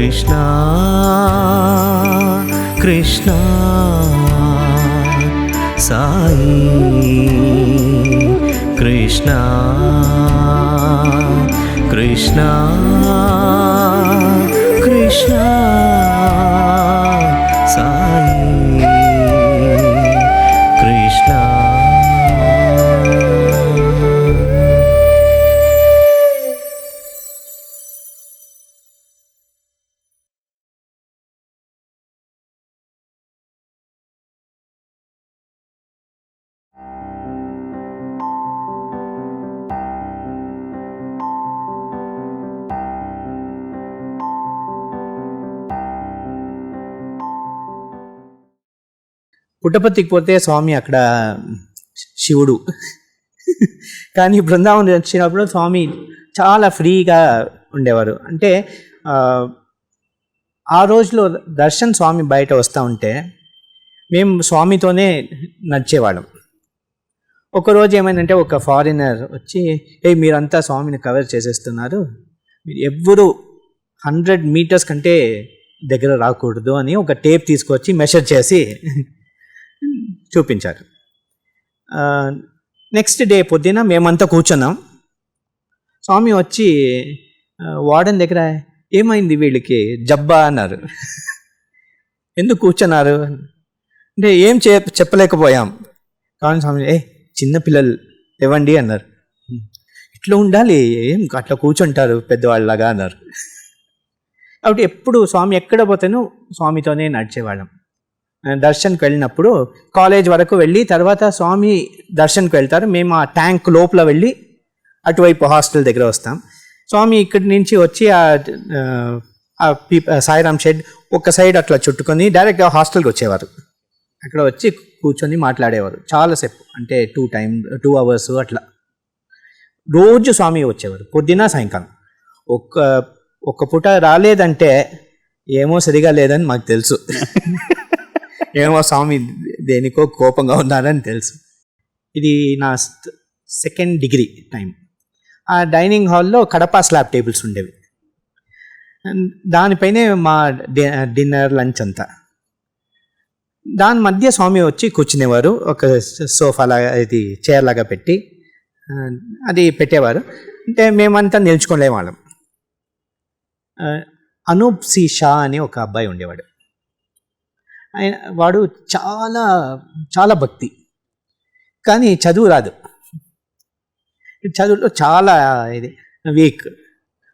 Krishna Krishna Sai Krishna Krishna Krishna Sai Krishna. పుట్టపర్తికి పోతే స్వామి అక్కడ శివుడు, కానీ బృందావనం వచ్చినప్పుడు స్వామి చాలా ఫ్రీగా ఉండేవారు. అంటే ఆ రోజులో దర్శన్ స్వామి బయట వస్తూ ఉంటే మేము స్వామితోనే నడిచేవాళ్ళం. ఒకరోజు ఏమైందంటే ఒక ఫారినర్ వచ్చి, మీరంతా స్వామిని కవర్ చేసేస్తున్నారు, మీరు ఎవ్వరూ 100 meters కంటే దగ్గర రాకూడదు అని ఒక టేప్ తీసుకొచ్చి మెషర్ చేసి చూపించారు. నెక్స్ట్ డే పొద్దున మేమంతా కూర్చున్నాం. స్వామి వచ్చి వార్డెన్ దగ్గర, ఏమైంది వీళ్ళకి జబ్బా అన్నారు. ఎందుకు కూర్చున్నారు అంటే ఏం చెప్పలేకపోయాం. కానీ స్వామి చిన్నపిల్లలు ఇవ్వండి అన్నారు. ఇట్లా ఉండాలి, ఏం అట్లా కూర్చుంటారు పెద్దవాళ్ళలాగా అన్నారు. కాబట్టి ఎప్పుడు స్వామి ఎక్కడ పోతేనో స్వామితోనే నడిచేవాళ్ళం. దర్శన్కి వెళ్ళినప్పుడు కాలేజ్ వరకు వెళ్ళి తర్వాత స్వామి దర్శన్కి వెళ్తారు, మేము ఆ ట్యాంక్ లోపల వెళ్ళి అటువైపు హాస్టల్ దగ్గర వస్తాం. స్వామి ఇక్కడి నుంచి వచ్చి సాయిరాం షెడ్ ఒక సైడ్ అట్లా చుట్టుకొని డైరెక్ట్గా హాస్టల్కి వచ్చేవారు. అక్కడ వచ్చి కూర్చొని మాట్లాడేవారు చాలాసేపు, అంటే 2 hours అట్లా రోజు స్వామి వచ్చేవారు, పొద్దున సాయంకాలం. ఒక్క పూట రాలేదంటే ఏమో సరిగా లేదని మాకు తెలుసు, ఏమో స్వామి దేనికో కోపంగా ఉన్నారని తెలుసు. ఇది నా 2nd degree టైం. ఆ డైనింగ్ హాల్లో కడప స్లాబ్ టేబుల్స్ ఉండేవి, దానిపైనే మా డిన్నర్ లంచ్ అంతా. దాని మధ్య స్వామి వచ్చి కూర్చునేవారు, ఒక సోఫా లాగా ఇది చైర్ లాగా పెట్టి అది పెట్టేవారు. అంటే మేమంతా నిల్చుకోలేవాళ్ళం. అనూప్ సి షా అని ఒక అబ్బాయి ఉండేవాడు. వాడు చాలా చాలా భక్తి, కానీ చదువు రాదు, చదువులో చాలా ఇది వీక్.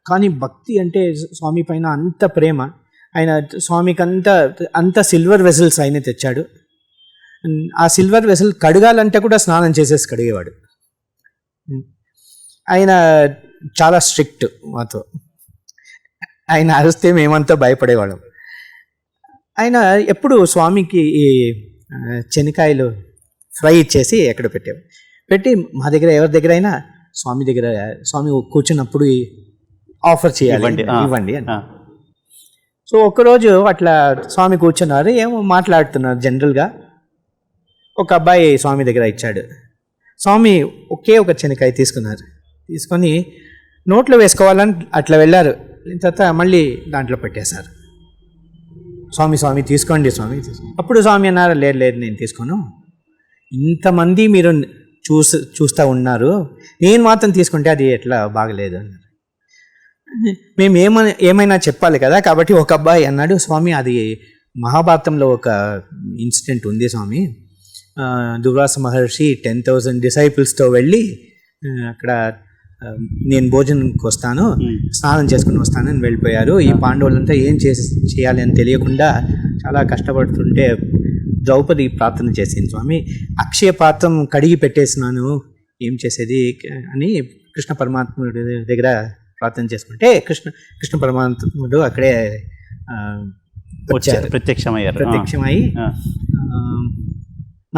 కానీ భక్తి అంటే స్వామి పైన అంత ప్రేమ. ఆయన స్వామికి అంత సిల్వర్ వెసల్స్ ఆయన తెచ్చాడు. ఆ సిల్వర్ వెసల్ కడగాలంటే కూడా స్నానం చేసేసి కడిగేవాడు. ఆయన చాలా స్ట్రిక్ట్ మాతో. ఆయన అరిస్తే మేమంతా భయపడేవాళ్ళం. ఆయన ఎప్పుడు స్వామికి ఈ శనక్కాయలు ఫ్రై ఇచ్చేసి ఎక్కడ పెట్టి మా దగ్గర ఎవరి దగ్గర అయినా స్వామి కూర్చున్నప్పుడు ఆఫర్ చేయాలి, ఇవ్వండి అని. సో ఒకరోజు అట్లా స్వామి కూర్చున్నారు, ఏమో మాట్లాడుతున్నారు జనరల్గా. ఒక అబ్బాయి స్వామి దగ్గర ఇచ్చాడు. స్వామి ఒకే ఒక శనక్కాయ తీసుకొని నోట్లో వేసుకోవాలని అట్లా వెళ్ళారు. తర్వాత మళ్ళీ దాంట్లో పెట్టేశారు. స్వామి తీసుకోండి స్వామి. అప్పుడు స్వామి అన్నారు, లేదు నేను తీసుకోను, ఇంతమంది మీరు చూస్తూ ఉన్నారు, నేను మాత్రం తీసుకుంటే అది ఎట్లా బాగలేదు అన్నారు. మేము ఏమైనా చెప్పాలి కదా. కాబట్టి ఒక అబ్బాయి అన్నాడు, స్వామి అది మహాభారతంలో ఒక ఇన్సిడెంట్ ఉంది స్వామి. దుర్వాస మహర్షి 10,000 disciples వెళ్ళి అక్కడ నేను భోజనంకి వస్తాను, స్నానం చేసుకుని వస్తానని వెళ్ళిపోయారు. ఈ పాండవులంతా ఏం చేయాలి అని తెలియకుండా చాలా కష్టపడుతుంటే ద్రౌపది ప్రార్థన చేసింది, స్వామి అక్షయ పాత్రం కడిగి పెట్టేసినాను, ఏం చేసేది అని కృష్ణ పరమాత్ముడి దగ్గర ప్రార్థన చేసుకుంటే కృష్ణ పరమాత్ముడు అక్కడే వచ్చారు, ప్రత్యక్షమై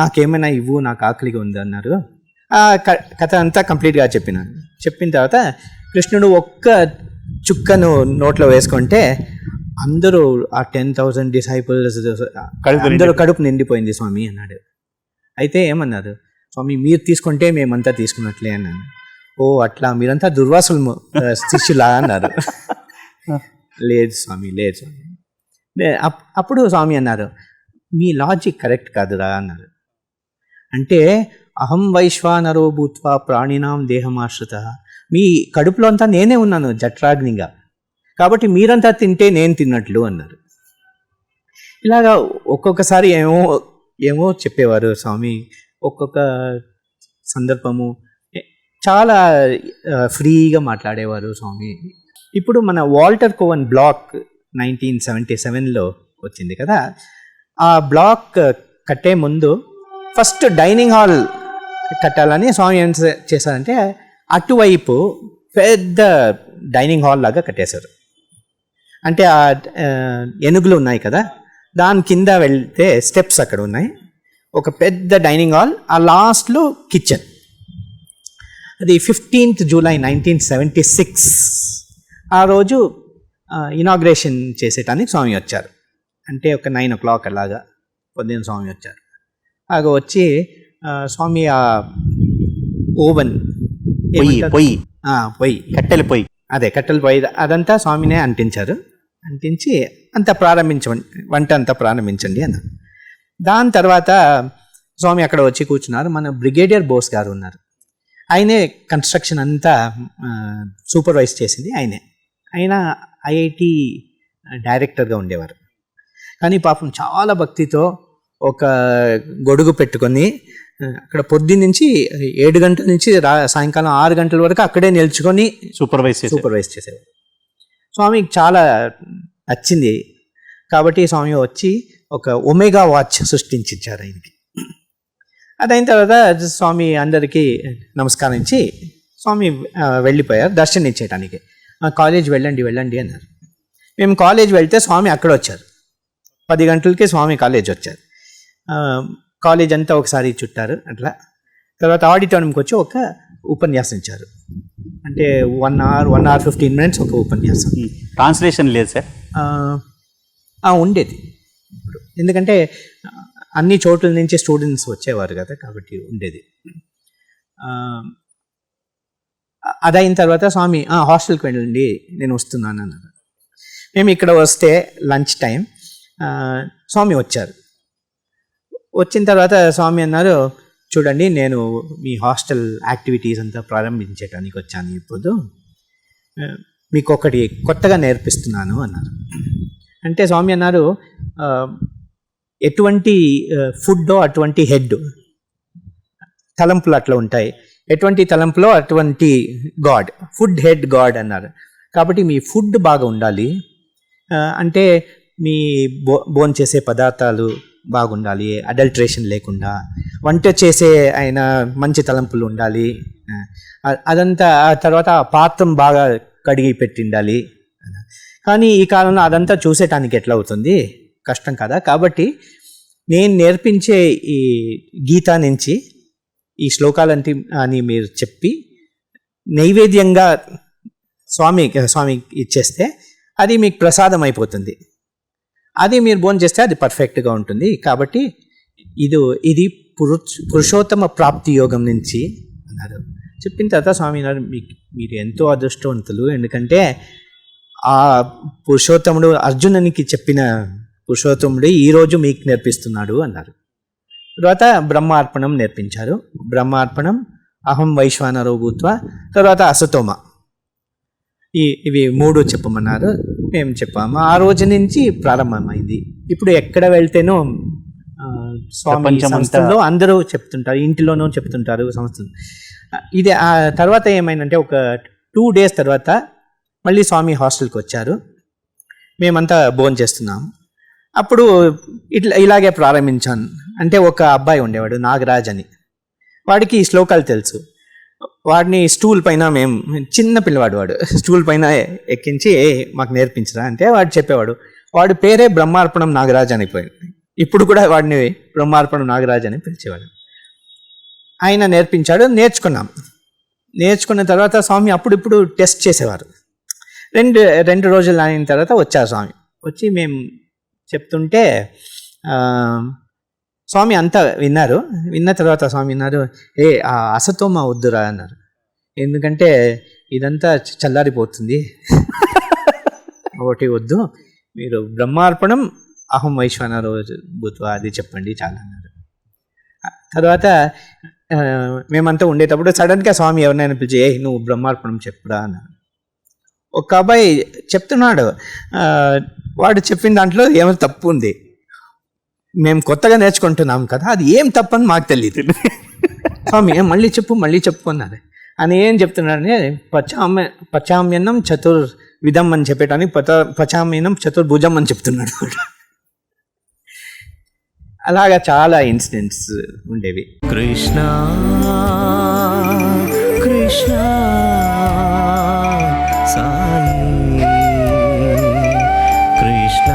నాకేమైనా ఇవ్వు, నాకు ఆకలిగా ఉంది అన్నారు. ఆ కథ అంతా కంప్లీట్గా చెప్పిన తర్వాత కృష్ణుడు ఒక్క చుక్కను నోట్లో వేసుకుంటే అందరూ ఆ 10,000 disciples అందరూ కడుపు నిండిపోయింది స్వామి అన్నాడు. అయితే ఏమన్నారు, స్వామి మీరు తీసుకుంటే మేమంతా తీసుకున్నట్లే అన్నాను. ఓ అట్లా మీరంతా దుర్వాసులు శిష్యులా అన్నారు. లేదు స్వామి, లేదు స్వామి. అప్పుడు స్వామి అన్నారు, మీ లాజిక్ కరెక్ట్ కాదురా అన్నారు. అంటే అహం వైశ్వానరో భూత్వా ప్రాణినాం దేహమాశ్రిత, మీ కడుపులో అంతా నేనే ఉన్నాను జఠరాగ్నిగా, కాబట్టి మీరంతా తింటే నేను తిన్నట్లు అన్నారు. ఇలాగా ఒక్కొక్కసారి ఏమో ఏమో చెప్పేవారు స్వామి, ఒక్కొక్క సందర్భము చాలా ఫ్రీగా మాట్లాడేవారు స్వామి. ఇప్పుడు మన వాల్టర్ కోవన్ బ్లాక్ 1977లో వచ్చింది కదా, ఆ బ్లాక్ కట్టే ముందు ఫస్ట్ డైనింగ్ హాల్ కట్టాలని స్వామి ఏం చేశారంటే అటువైపు పెద్ద డైనింగ్ హాల్ లాగా కట్టేశారు. అంటే ఆ ఏనుగులు ఉన్నాయి కదా, దాని కింద వెళ్తే స్టెప్స్ అక్కడ ఉన్నాయి, ఒక పెద్ద డైనింగ్ హాల్, ఆ లాస్ట్లో కిచెన్. అది 15th July 1976 ఆ రోజు ఇనాగ్రేషన్ చేసేటానికి స్వామి వచ్చారు. అంటే ఒక 9 o'clock అలాగా పొద్దున్న స్వామి వచ్చారు. అలాగ వచ్చి స్వామి ఆ ఓవెన్ పొయ్యి కట్టెల పొయ్యి, అదే కట్టెల పొయ్యి, అదంతా స్వామినే అంటించారు. అంటించి అంతా వంట అంతా ప్రారంభించండి అన్నారు. దాని తర్వాత స్వామి అక్కడ వచ్చి కూర్చున్నారు. మన బ్రిగేడియర్ బోస్ గారు ఉన్నారు, ఆయనే కన్స్ట్రక్షన్ అంతా సూపర్వైజ్ చేసింది ఆయనే. ఆయన ఐఐటి డైరెక్టర్గా ఉండేవారు. కానీ పాపం చాలా భక్తితో ఒక గొడుగు పెట్టుకొని అక్కడ పొద్దున్న నుంచి 7 గంటల నుంచి సాయంకాలం 6 గంటల వరకు అక్కడే నిల్చుకొని సూపర్వైజ్ చేసేవారు. స్వామికి చాలా నచ్చింది కాబట్టి స్వామి వచ్చి ఒక ఒమేగా వాచ్ సృష్టించారు ఆయనకి. అదైన తర్వాత స్వామి అందరికీ నమస్కరించి స్వామి వెళ్ళిపోయారు దర్శనం ఇచ్చేయడానికి. కాలేజ్ వెళ్ళండి అన్నారు. మేము కాలేజ్ వెళ్తే స్వామి అక్కడ వచ్చారు. 10 గంటలకి స్వామి కాలేజ్ వచ్చారు. కాలేజ్ అంతా ఒకసారి చుట్టారు. అట్లా తర్వాత ఆడిటోరియంకి వచ్చి ఒక ఉపన్యాసం ఇచ్చారు. అంటే 1 hour 15 minutes ఒక ఉపన్యాసం. ట్రాన్స్లేషన్ లేదు సార్? ఉండేది ఇప్పుడు, ఎందుకంటే అన్ని చోట్ల నుంచి స్టూడెంట్స్ వచ్చేవారు కదా, కాబట్టి ఉండేది. అదైన తర్వాత స్వామి హాస్టల్కి వెళ్ళండి, నేను వస్తున్నాను అన్నారు. మేము ఇక్కడ వస్తే లంచ్ టైం స్వామి వచ్చారు. వచ్చిన తర్వాత స్వామి అన్నారు, చూడండి నేను మీ హాస్టల్ యాక్టివిటీస్ అంతా ప్రారంభించడానికి వచ్చాను, ఇప్పుడు మీకు ఒకటి కొత్తగా నేర్పిస్తున్నాను అన్నారు. అంటే స్వామి అన్నారు, ఎటువంటి ఫుడ్డో అటువంటి హెడ్, తలంపులు అట్లా ఉంటాయి, ఎటువంటి తలంపులో అటువంటి గాడ్, ఫుడ్ హెడ్ గాడ్ అన్నారు. కాబట్టి మీ ఫుడ్ బాగా ఉండాలి, అంటే మీ భోంచేసే పదార్థాలు బాగుండాలి, అడల్ట్రేషన్ లేకుండా, వంట చేసే ఆయన మంచి తలంపులు ఉండాలి, అదంతా తర్వాత పాత్రం బాగా కడిగి పెట్టిండాలి. కానీ ఈ కాలంలో అదంతా చూసేటానికి ఎట్లా అవుతుంది, కష్టం కదా. కాబట్టి నేను నేర్పించే ఈ గీత నుంచి ఈ శ్లోకాలంటే అని మీరు చెప్పి నైవేద్యంగా స్వామికి ఇచ్చేస్తే అది మీకు ప్రసాదం అయిపోతుంది, అది మీరు భోజనం చేస్తే అది పర్ఫెక్ట్గా ఉంటుంది. కాబట్టి ఇది పురుషోత్తమ ప్రాప్తి యోగం నుంచి అన్నారు. చెప్పిన తర్వాత స్వామి అన్నారు, మీరు ఎంతో అదృష్టవంతులు, ఎందుకంటే ఆ పురుషోత్తముడు అర్జునునికి చెప్పిన పురుషోత్తముడు ఈరోజు మీకు నేర్పిస్తున్నాడు అన్నారు. తర్వాత బ్రహ్మార్పణం నేర్పించారు. బ్రహ్మార్పణం, అహం వైశ్వానరో భూత్వా, తర్వాత అసతోమ, ఇవి 3 చెప్పమన్నారు. మేము చెప్పాము. ఆ రోజు నుంచి ప్రారంభమైంది. ఇప్పుడు ఎక్కడ వెళ్తేనో స్వామి సంస్థల్లో అందరూ చెప్తుంటారు, ఇంటిలోనూ చెప్తుంటారు సంస్థలు. ఇది ఆ తర్వాత ఏమైందంటే ఒక 2 days తర్వాత మళ్ళీ స్వామి హాస్టల్కి వచ్చారు. మేమంతా భోజనం చేస్తున్నాము. అప్పుడు ఇలాగే ప్రారంభించాను. అంటే ఒక అబ్బాయి ఉండేవాడు నాగరాజ్ అని, వాడికి ఈ శ్లోకాలు తెలుసు. వాడిని స్టూల్ పైన, మేము చిన్న పిల్లవాడు, వాడు స్టూల్ పైన ఎక్కించి మాకు నేర్పించరా అంటే వాడు చెప్పేవాడు. వాడి పేరే బ్రహ్మార్పణం నాగరాజ్ అయిపోయింది. ఇప్పుడు కూడా వాడిని బ్రహ్మార్పణం నాగరాజ్ అని పిలిచేవాడు. ఆయన నేర్పించాడు, నేర్చుకున్న తర్వాత స్వామి అప్పుడిప్పుడు టెస్ట్ చేసేవారు. రెండు రోజులు అయిన తర్వాత వచ్చారు స్వామి. వచ్చి మేము చెప్తుంటే స్వామి అంతా విన్న తర్వాత స్వామి అన్నారు, ఆ అసతోమ వద్దురా అన్నారు, ఎందుకంటే ఇదంతా చల్లారిపోతుంది, ఒకటి వద్దు, మీరు బ్రహ్మార్పణం అహం వైశ్వానరో భూత్వా అది చెప్పండి చాలా అన్నారు. తర్వాత మేమంతా ఉండేటప్పుడు సడన్గా స్వామి ఎవరినైనా పిలిచి నువ్వు బ్రహ్మార్పణం చెప్పురా అన్నాడు. ఒక అబ్బాయి చెప్తున్నాడు, వాడు చెప్పిన దాంట్లో ఏమో తప్పు ఉంది, మేము కొత్తగా నేర్చుకుంటున్నాం కదా, అది ఏం తప్పని మాకు తెలియదు. స్వామి మళ్ళీ చెప్పుకున్నాడు. అని ఏం చెప్తున్నాడని పచామ్యన్నం చతుర్విధం అని చెప్పేటానికి పచామ్యనం చతుర్భుజం అని చెప్తున్నాడు. అలాగా చాలా ఇన్సిడెంట్స్ ఉండేవి. కృష్ణ కృష్ణ సాయి కృష్ణ